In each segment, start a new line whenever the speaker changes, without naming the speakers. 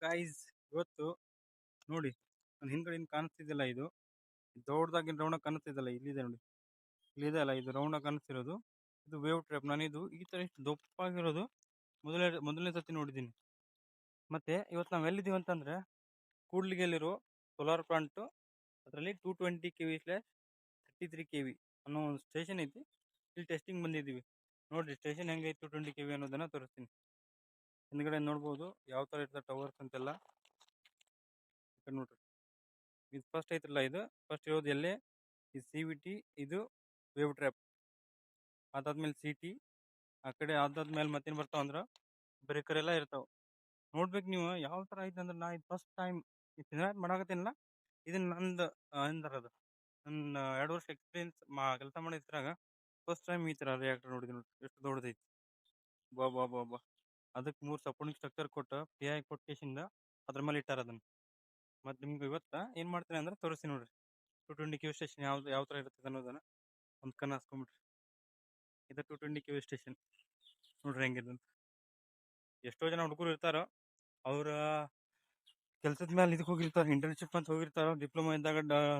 Guys, ಇವತ್ತು ನೋಡಿ ನನ್ನ ಹಿಂದ್ಗಡೆ ಕಾಣಿಸ್ತಿದ್ದಿಲ್ಲ. ಇದು ದೊಡ್ಡದಾಗಿ ರೌಂಡ್ ಕಾಣಿಸ್ತಿದ್ದಲ್ಲ, ಇಲ್ಲಿದೆ ನೋಡಿ. ಇಲ್ಲಿದೆ ಅಲ್ಲ, ಇದು ರೌಂಡ್ ಕಾಣಿಸ್ತಿರೋದು. ಇದು ವೇವ್ ಟ್ರ್ಯಾಪ್. ನಾನು ಇದು ಈ ತರ ಇಷ್ಟು ದೊಪ್ಪಾಗಿರೋದು ಮೊದಲನೇ ಸತಿ ನೋಡಿದ್ದೀನಿ. ಮತ್ತೆ ಇವತ್ತು ನಾವು ಎಲ್ಲಿದ್ದೀವಿ ಅಂತಂದ್ರೆ ಕೂಡ್ಲಿಗೆಲ್ಲಿರೋ ಸೋಲಾರ್ ಪ್ಲಾಂಟ್, ಅದರಲ್ಲಿ 220 kV/33 kV ಅನ್ನೋ ಒಂದು ಸ್ಟೇಷನ್ ಐತಿ. ಇಲ್ಲಿ ಟೆಸ್ಟಿಂಗ್ ಬಂದಿದ್ದೀವಿ. ನೋಡ್ರಿ ಸ್ಟೇಷನ್ ಹೆಂಗೈತಿ 220 kV ಅನ್ನೋದನ್ನ ತೋರಿಸ್ತೀನಿ. ಹಿಂದ್ಗಡೆ ನೋಡ್ಬೋದು ಯಾವ ತರ ಇರ್ತದೆ ಟವರ್ಸ್ ಅಂತೆಲ್ಲ. ನೋಡ್ರಿ, ಇದು ಫಸ್ಟ್ ಐತ್ರಲ್ಲ, ಇದು ಫಸ್ಟ್ ಇರೋದು ಎಲ್ಲೇ ಈ CVT, ಇದು ವೇವ್ ಟ್ರ್ಯಾಪ್. ಅದಾದ್ಮೇಲೆ CT, ಆ ಕಡೆ ಅದಾದ್ಮೇಲೆ ಮತ್ತೇನ್ ಬರ್ತಾವ ಅಂದ್ರ ಬ್ರೇಕರ್ ಎಲ್ಲ ಇರ್ತಾವ. ನೋಡ್ಬೇಕು ನೀವು ಯಾವ ತರ ಐತೆ ಅಂದ್ರೆ, ನಾ ಇದು ಫಸ್ಟ್ ಟೈಮ್ ಮಾಡಾಕತ್ತೀನಲ್ಲ, ಇದನ್ನ ನಂದು ಅಂದರದ ನನ್ನ 2 ವರ್ಷ ಎಕ್ಸ್ಪೀರಿಯನ್ಸ್ ಕೆಲಸ ಮಾಡಿದ್ರಾಗ ಫಸ್ಟ್ ಟೈಮ್ ಈ ತರ ರಿಯಾಕ್ಟರ್ ನೋಡಿದ್ವಿ. ನೋಡಿ ಎಷ್ಟು ದೊಡ್ಡದೈತಿ. ಬಾ ಬಾ ಬಾ ಬಾ ಅದಕ್ಕೆ 3 ಸಪೋರ್ಟಿಂಗ್ ಸ್ಟ್ರಕ್ಚರ್ ಕೊಟ್ಟು PI ಕೊಟ್ಟೇಶಿಂದ ಅದ್ರ ಮೇಲೆ ಇಟ್ಟಾರ ಅದನ್ನ. ಮತ್ತೆ ನಿಮ್ಗೆ ಇವತ್ತ ಏನ್ ಮಾಡ್ತೀನಿ ಅಂದ್ರೆ ತೋರಿಸ್ತೀನಿ ನೋಡ್ರಿ. 220 kV ಸ್ಟೇಷನ್ ಯಾವ ತರ ಇರುತ್ತೆ ಅನ್ನೋದನ್ನ ಒಂದು ಕಣ್ಣು ಹಾಸ್ಕೊಂಡ್ಬಿಟ್ರಿ. ಇದು 220 kV ಸ್ಟೇಷನ್ ನೋಡ್ರಿ ಹೆಂಗಿದೆ ಅಂತ. ಎಷ್ಟೋ ಜನ ಹುಡುಗರು ಇರ್ತಾರ, ಅವ್ರ ಕೆಲ್ಸದ ಮೇಲೆ ಇದಕ್ಕೆ ಹೋಗಿರ್ತಾರ, ಇಂಟರ್ನ್ಶಿಪ್ ಅಂತ ಹೋಗಿರ್ತಾರ. ಡಿಪ್ಲೊಮಾ ಇದ್ದಾಗ,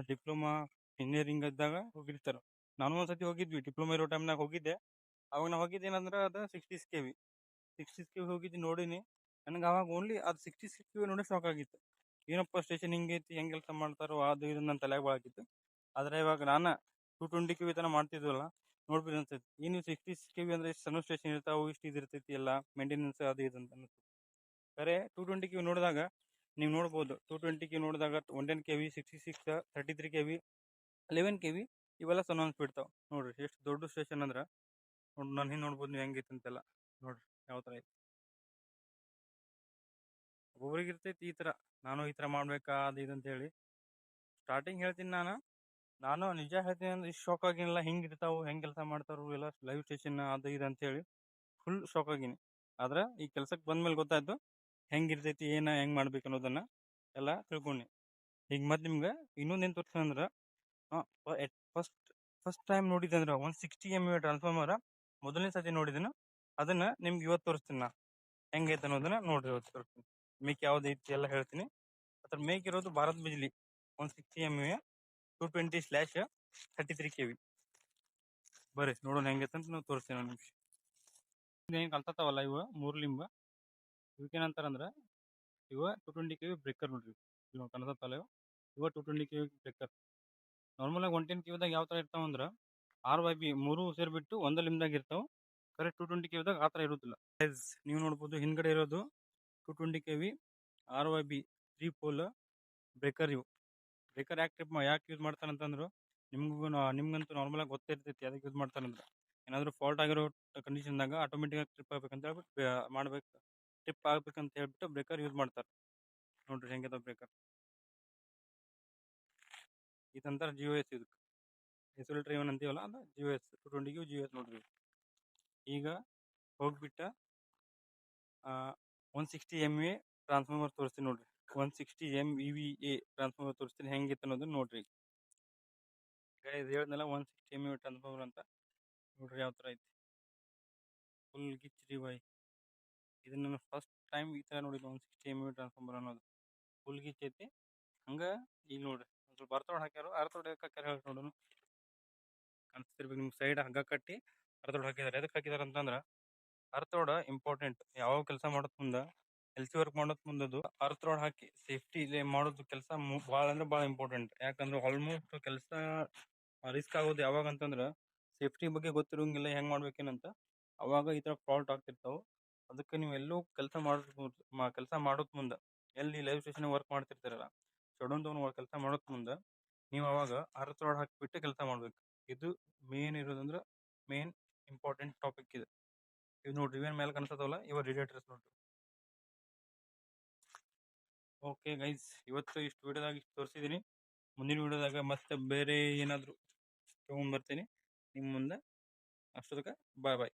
ಡಿಪ್ಲೊಮಾ ಇಂಜಿನಿಯರಿಂಗ್ ಇದ್ದಾಗ ಹೋಗಿರ್ತಾರ. ನಾನು ಒಂದ್ಸತಿ ಹೋಗಿದ್ವಿ, ಡಿಪ್ಲೊಮಾ ಇರೋ ಟೈಮ್ನಾಗ ಹೋಗಿದ್ದೆ. ಅವಾಗ ನಾ ಹೋಗಿದ್ದೇನಂದ್ರೆ ಅದು 60 kV ಹೋಗಿದ್ದು ನೋಡಿನಿ. ನನಗೆ ಅವಾಗ ಓನ್ಲಿ ಅದು 60 kV ನೋಡಿ ಶಾಕ್ ಆಗಿತ್ತು. ಏನಪ್ಪ ಸ್ಟೇಷನ್ ಹಿಂಗೈತಿ, ಹೆಂಗ್ ಕೆಲಸ ಮಾಡ್ತಾರೋ ಅದು ಇದು ನನ್ನ ತಲೆಗೆ ಬಾಳಾಕಿತ್ತು. ಆದ್ರೆ ಇವಾಗ ನಾನು 220 kV ತನ ಮಾಡ್ತಿದ್ವಲ್ಲ, ನೋಡ್ಬಿಡಿ ಅನ್ಸೈತಿ. ಏನು 60 kV ಅಂದ್ರೆ ಇಷ್ಟು ಸಣ್ಣ ಸ್ಟೇಷನ್ ಇರ್ತಾವು, ಇಷ್ಟು ಇದಿರ್ತೈತಿ ಎಲ್ಲ ಮೇಂಟೆನೆನ್ಸ್ ಅದು ಇದು ಅಂತ ಅನ್ಸುತ್ತೆ. ಬೇರೆ 220 kV ನೋಡಿದಾಗ ನೀವು ನೋಡ್ಬೋದು, 220 kV ನೋಡಿದಾಗ 110 kV, 66, 33 kV, 11 kV ಇವೆಲ್ಲ ಸಣ್ಣ ಬಿಡ್ತಾವ. ನೋಡ್ರಿ ಎಷ್ಟು ದೊಡ್ಡ ಸ್ಟೇಷನ್ ಅಂದ್ರೆ. ನಾನು ಹಿಂಗೆ ನೋಡ್ಬೋದು ನೀವು ಹೆಂಗೈತಿ ಅಂತೆಲ್ಲ. ನೋಡ್ರಿ ಯಾವ ತರ ಐತಿ. ಒಬ್ಬೊಬ್ರಿಗೆ ಇರ್ತೈತಿ ಈ ತರ, ನಾನು ಈ ತರ ಮಾಡ್ಬೇಕಾ ಅದು ಇದು ಅಂತ ಹೇಳಿ. ಸ್ಟಾರ್ಟಿಂಗ್ ಹೇಳ್ತೀನಿ ನಾನು ನಿಜ ಹೇಳ್ತೀನಿ ಅಂದ್ರೆ ಇಷ್ಟು ಶಾಕ್ ಆಗಿನಿಲ್ಲ. ಹಿಂಗ್ ಇರ್ತಾವು, ಹೆಂಗ್ ಕೆಲಸ ಮಾಡ್ತಾರು ಎಲ್ಲ ಲೈವ್ ಸ್ಟೇಷನ್ ಅದು ಇದು ಅಂತ ಹೇಳಿ ಫುಲ್ ಶಾಕ್ ಆಗಿನಿ. ಆದ್ರೆ ಈ ಕೆಲ್ಸಕ್ಕೆ ಬಂದ್ಮೇಲೆ ಗೊತ್ತಾಯ್ತು ಹೆಂಗಿರ್ತೈತಿ, ಹೆಂಗ್ ಮಾಡ್ಬೇಕು ಅನ್ನೋದನ್ನ ಎಲ್ಲ ತಿಳ್ಕೊಂಡಿ. ಈಗ ಮತ್ತೆ ನಿಮ್ಗೆ ಇನ್ನೊಂದೇನು ತೋರಿಸ್ತಂದ್ರೆ, ಫಸ್ಟ್ ಟೈಮ್ ನೋಡಿದೆ ಅಂದ್ರೆ 160 MVA ಟ್ರಾನ್ಸ್ಫಾರ್ಮರ್ ಮೊದಲನೇ ಸತಿ ನೋಡಿದನು. ಅದನ್ನ ನಿಮ್ಗೆ ಇವತ್ತು ತೋರಿಸ್ತೀನಿ ನಾ ಹೆಂಗೈತೆ ಅನ್ನೋದನ್ನ. ನೋಡ್ರಿ ಇವತ್ತು ತೋರಿಸ್ತೀನಿ. ಮೇಕ್ ಯಾವ್ದು ಐತಿ ಎಲ್ಲ ಹೇಳ್ತೀನಿ. ಅದ್ರ ಮೇಕ್ ಇರೋದು ಭಾರತ್ ಬಿಜ್ಲಿ 160 MVA 220/33 kV. ಬರ್ರಿ ನೋಡೋಣ ಹೆಂಗೈತೆ ಅಂತ ನಾವು ತೋರಿಸ್ತೀನಿ ಒಂದು ನಿಮಿಷ. ಏನ್ ಕಲ್ತಾವಲ್ಲ ಇವ 3 ಲಿಂಬ, ಇವಕ್ಕೇನಂತಾರಂದ್ರ ಇವ 220 kV ಬ್ರೇಕರ್. ನೋಡ್ರಿ ಇವ್ ಕನಸತ್ತಲ್ಲ, ಇವ 220 kV ಬ್ರೇಕರ್. ನಾರ್ಮಲ್ ಆಗಿ 110 kV ದಾಗ ಯಾವ ತರ ಇರ್ತಾವ ಅಂದ್ರ RYB 3 ಸೇರ್ಬಿಟ್ಟು ಒಂದ ಲಿಂಬ್ದಾಗ ಇರ್ತಾವ. ಕರೆಕ್ಟ್ 220 kV ದಾಗ ಆತರ ಇರುದಿಲ್ಲ. ನೀವು ನೋಡ್ಬೋದು ಹಿಂದ್ಗಡೆ ಇರೋದು 220 kV RYB 3 ಪೋಲ್ ಬ್ರೇಕರ್. ಇವು ಬ್ರೇಕರ್ ಯಾಕೆ ಯೂಸ್ ಮಾಡ್ತಾರಂತಂದ್ರು, ನಿಮ್ಗಂತೂ ನಾರ್ಮಲ್ ಆಗಿ ಗೊತ್ತಿರ್ತೈತಿ ಅದಕ್ಕೆ ಯೂಸ್ ಮಾಡ್ತಾರಂದ್ರ. ಏನಾದ್ರು ಫಾಲ್ಟ್ ಆಗಿರೋ ಕಂಡೀಷನ್ದಾಗ ಆಟೋಮೆಟಿಕ್ ಆಗಿ ಟ್ರಿಪ್ ಆಗ್ಬೇಕಂತ ಹೇಳ್ಬಿಟ್ಟು ಮಾಡ್ಬೇಕು, ಟ್ರಿಪ್ ಆಗ್ಬೇಕಂತ ಹೇಳ್ಬಿಟ್ಟು ಬ್ರೇಕರ್ ಯೂಸ್ ಮಾಡ್ತಾರೆ. ನೋಡ್ರಿ ಹೆಂಗದ ಬ್ರೇಕರ್. ಇದಂತಾರ GOS. ಇದಕ್ಕೆ ಐಸೋಲೇಟರ್ ಏನ್ ಅಂತೀವಲ್ಲ ಅದು GOS. 220 kV GOS. ನೋಡ್ರಿ ಈಗ ಹೋಗ್ಬಿಟ್ಟ 160 MVA ಟ್ರಾನ್ಸ್ಫಾರ್ಮರ್ ತೋರಿಸ್ತೀನಿ. ನೋಡ್ರಿ 160 MVA ಟ್ರಾನ್ಸ್ಫಾರ್ಮರ್ ತೋರಿಸ್ತೀನಿ ಹೆಂಗಿತ್ತು ಅನ್ನೋದನ್ನ ನೋಡ್ರಿ. ಇದು ಹೇಳಿದ್ನಲ್ಲ 160 MVA ಟ್ರಾನ್ಸ್ಫಾರ್ಮರ್ ಅಂತ. ನೋಡ್ರಿ ಯಾವ ತರ ಐತಿ, ಫುಲ್ ಗಿಚ್ರಿ ಬಾಯ್. ಇದನ್ನ ನಾನು ಫಸ್ಟ್ ಟೈಮ್ ಈ ತರ ನೋಡಿದ್ದು, 160 MVA ಟ್ರಾನ್ಸ್ಫಾರ್ಮರ್ ಅನ್ನೋದು ಫುಲ್ ಗಿಚ್ ಐತಿ. ಹಂಗ ಈಗ ನೋಡ್ರಿ ಒಂದು ಸ್ವಲ್ಪ ಅರ್ಥೋಡ್ ಹಾಕ್ಯಾರ. ಅರ್ಥೋಡ್ ಹಾಕ್ಯಾರ ಹೇಳಿ ನೋಡೋಣ. ಕಾಣಿಸ್ತಿರ್ಬೇಕು ನಿಮ್ಗೆ, ಸೈಡ್ ಹಗ್ಗ ಕಟ್ಟಿ ಅರ್ಥೋಡ್ ಹಾಕಿದಾರೆ. ಎದಕ್ಕೆ ಹಾಕಿದಾರೆ ಅಂತಂದ್ರ ಅರ್ಥೋಡ್ ಇಂಪಾರ್ಟೆಂಟ್. ಯಾವ ಕೆಲಸ ಮಾಡೋದ್ ಮುಂದ, LC ವರ್ಕ್ ಮಾಡೋದ್ ಮುಂದದು ಅರ್ಥೋಡ್ ಹಾಕಿ ಸೇಫ್ಟಿ ಮಾಡೋದು ಕೆಲಸ ಭಾಳ ಅಂದ್ರೆ ಭಾಳ ಇಂಪಾರ್ಟೆಂಟ್. ಯಾಕಂದ್ರೆ ಆಲ್ಮೋಸ್ಟ್ ಕೆಲಸ ರಿಸ್ಕ್ ಆಗೋದು ಯಾವಾಗ ಅಂತಂದ್ರ ಸೇಫ್ಟಿ ಬಗ್ಗೆ ಗೊತ್ತಿರೋಂಗಿಲ್ಲ, ಹೆಂಗ್ ಮಾಡ್ಬೇಕೇನಂತ. ಅವಾಗ ಈ ತರ ಫಾಲ್ಟ್ ಆಗ್ತಿರ್ತಾವ. ಅದಕ್ಕೆ ನೀವು ಎಲ್ಲೂ ಕೆಲಸ ಮಾಡೋದ್ ಮುಂದ, ಎಲ್ಲಿ ಲೈವ್ ಸ್ಟೇಷನ್ ವರ್ಕ್ ಮಾಡ್ತಿರ್ತಾರಲ್ಲ, ಶೋಡೌನ್ ತಗೊಂಡ್ ಕೆಲಸ ಮಾಡೋದ್ ಮುಂದ ನೀವು ಅವಾಗ ಅರ್ಥೋಡ್ ಹಾಕಿಬಿಟ್ಟು ಕೆಲಸ ಮಾಡ್ಬೇಕು. ಇದು ಮೇನ್ ಇರೋದಂದ್ರ ಮೇನ್ ಇಂಪಾರ್ಟೆಂಟ್ ಟಾಪಿಕ್ ಇದು. ಇವ್ ನೋಡ್ರಿ ಇವೇನ್ ಮೇಲೆ ಕಾಣಿಸ್ತದವಲ್ಲ, ಇವ ರೇಡಿಯೇಟರ್ಸ್ ನೋಡ್ರಿ. ಓಕೆ ಗೈಸ್, ಇವತ್ತು ಇಷ್ಟು ವಿಡಿಯೋದಾಗ ಇಷ್ಟು ತೋರಿಸಿದೀನಿ. ಮುಂದಿನ ವಿಡಿಯೋದಾಗ ಮತ್ತೆ ಬೇರೆ ಏನಾದ್ರು ತಗೊಂಡ್ ಬರ್ತೀನಿ ನಿಮ್ ಮುಂದೆ. ಅಷ್ಟೊತ್ತಕ ಬಾಯ್ ಬಾಯ್.